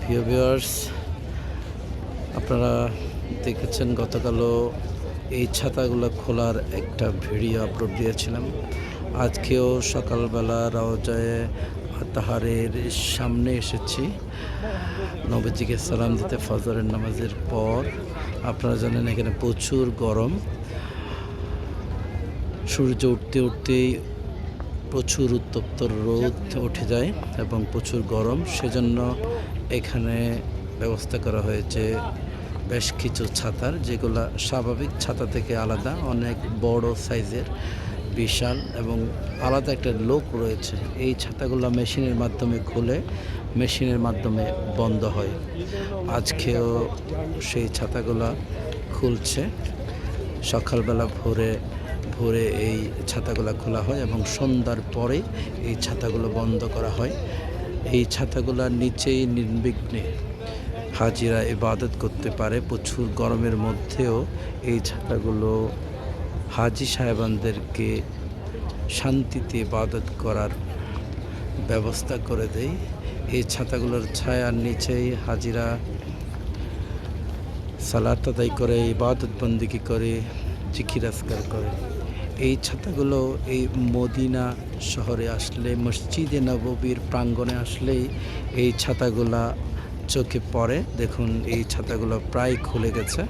প্রিয় ভিউয়ার্স, আপনারা দেখেছেন গতকালও এই ছাতাগুলো খোলার একটা ভিডিও আপলোড দিয়েছিলাম। আজকেও সকালবেলা রওজায়ে আতাহারের সামনে এসেছি নবীজিকে সালাম দিতে ফজরের নামাজের পর। আপনারা জানেন এখানে প্রচুর গরম, সূর্য উঠতে উঠতেই প্রচুর উত্তপ্ত রোদ উঠে যায় এবং প্রচুর গরম। সেজন্য এখানে ব্যবস্থা করা হয়েছে বেশ কিছু ছাতার, যেগুলো স্বাভাবিক ছাতা থেকে আলাদা, অনেক বড় সাইজের, বিশাল এবং আলাদা একটা লোক রয়েছে। এই ছাতাগুলো মেশিনের মাধ্যমে খুলে মেশিনের মাধ্যমে বন্ধ হয়। আজকেও সেই ছাতাগুলো খুলছে। সকালবেলা ভোরে এই ছাতাগুলো খোলা হয় এবং সন্ধ্যার পরে এই ছাতাগুলো বন্ধ করা হয়। এই ছাতাগুলোর নিচেই নির্বিঘ্নে হাজিরা ইবাদত করতে পারে। প্রচুর গরমের মধ্যেও এই ছাতাগুলো হাজি সাহেবানদেরকে শান্তিতে ইবাদত করার ব্যবস্থা করে দেয়। এই ছাতাগুলোর ছায়ার নিচেই হাজিরা সালাত আদায় করে, ইবাদত বন্দিগি করে, জিকির আজকার করে। এই ছাতাগুলো এই মদিনা শহরে আসলে, মসজিদে নববীর প্রাঙ্গণে আসলেই এই ছাতাগুলা চোখে পড়ে। দেখুন, এই ছাতাগুলো প্রায় খুলে গেছে।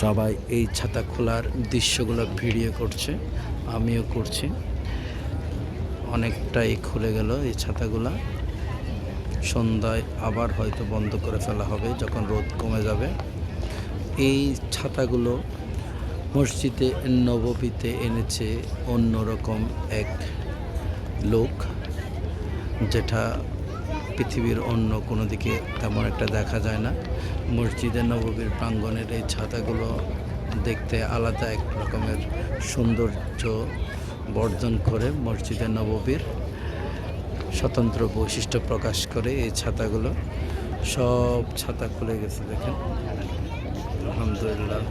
সবাই এই ছাতা খোলার দৃশ্যগুলো ভিডিও করছে, আমিও করছি। অনেকটাই খুলে গেল এই ছাতাগুলা। সন্ধ্যায় আবার হয়তো বন্ধ করে ফেলা হবে যখন রোদ কমে যাবে। এই ছাতাগুলো মসজিদে নববীতে এনেছে অন্যরকম এক লোক, যেটা পৃথিবীর অন্য কোনো দিকে তেমন একটা দেখা যায় না। মসজিদে নববীর প্রাঙ্গণের এই ছাতাগুলো দেখতে আলাদা এক রকমের সৌন্দর্য বর্জন করে, মসজিদে নববীর স্বতন্ত্র বৈশিষ্ট্য প্রকাশ করে এই ছাতাগুলো। সব ছাতা খুলে গেছে দেখেন, আলহামদুলিল্লাহ।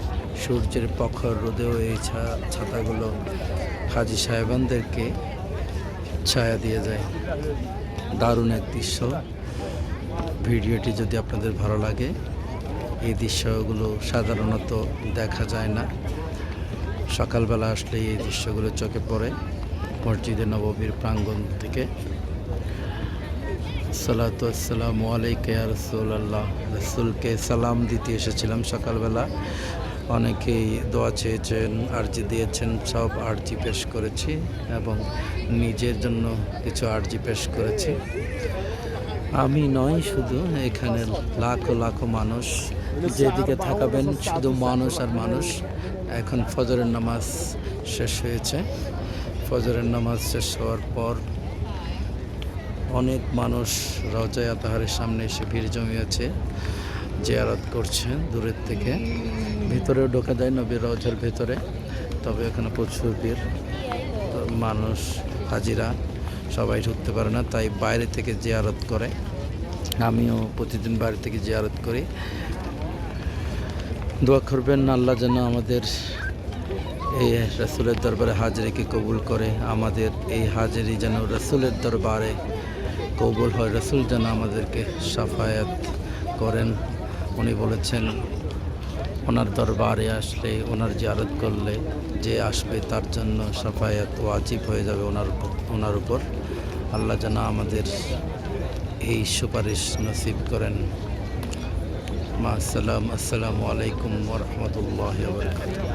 সূর্যের প্রখর রোদেও এই ছাতাগুলো হাজি সাহেবানদেরকে ছায়া দিয়ে যায়। দারুণ এক দৃশ্য। ভিডিওটি যদি আপনাদের ভালো লাগে, এই দৃশ্যগুলো সাধারণত দেখা যায় না। সকালবেলা আসলে এই দৃশ্যগুলো চোখে পড়ে মসজিদে নববীর প্রাঙ্গণ থেকে। সালাতু আসসালামু আলাইকা ইয়া রাসূলুল্লাহ। রাসূলকে সালাম দিতে এসেছিলাম সকালবেলা। অনেকেই দোয়া চেয়েছেন, আরজি দিয়েছেন, সব আরজি পেশ করেছি এবং নিজের জন্য কিছু আরজি পেশ করেছি। আমি নয়, শুধু এখানে লাখো লাখো মানুষ, যেদিকে থাকাবেন শুধু মানুষ আর মানুষ। এখন ফজরের নামাজ শেষ হয়েছে। ফজরের নামাজ শেষ হওয়ার পর অনেক মানুষ রওজায়ে আতাহারের সামনে এসে ভিড় জমিয়েছে, জিয়ারত করছে দূরের থেকে। ভিতরেও ঢোকা যায় নবীর রওজার ভেতরে, তবে এখানে প্রচুর ভিড় মানুষ, হাজিরা সবাই ঢুকতে পারে না, তাই বাইরে থেকে জিয়ারত করে। আমিও প্রতিদিন বাইরে থেকে জিয়ারত করি। দোয়া করবেন আল্লাহ যেন আমাদের এই রাসূলের দরবারে হাজিরিকে কবুল করে, আমাদের এই হাজিরি যেন রাসূলের দরবারে কবুল হয়, রাসূল যেন আমাদেরকে শাফায়াত করেন। উনি বলেছেন ওনার দরবারে আসলে, ওনার জিয়ারত করলে যে আসবে তার জন্য শাফায়াত ওয়াজিব হয়ে যাবে ওনার উপর। আল্লাহ যেন আমাদের এই সুপারিশ নসিব করেন। আসসালামু আলাইকুম ওয়া রাহমাতুল্লাহি ওয়া বারাকাতুহু।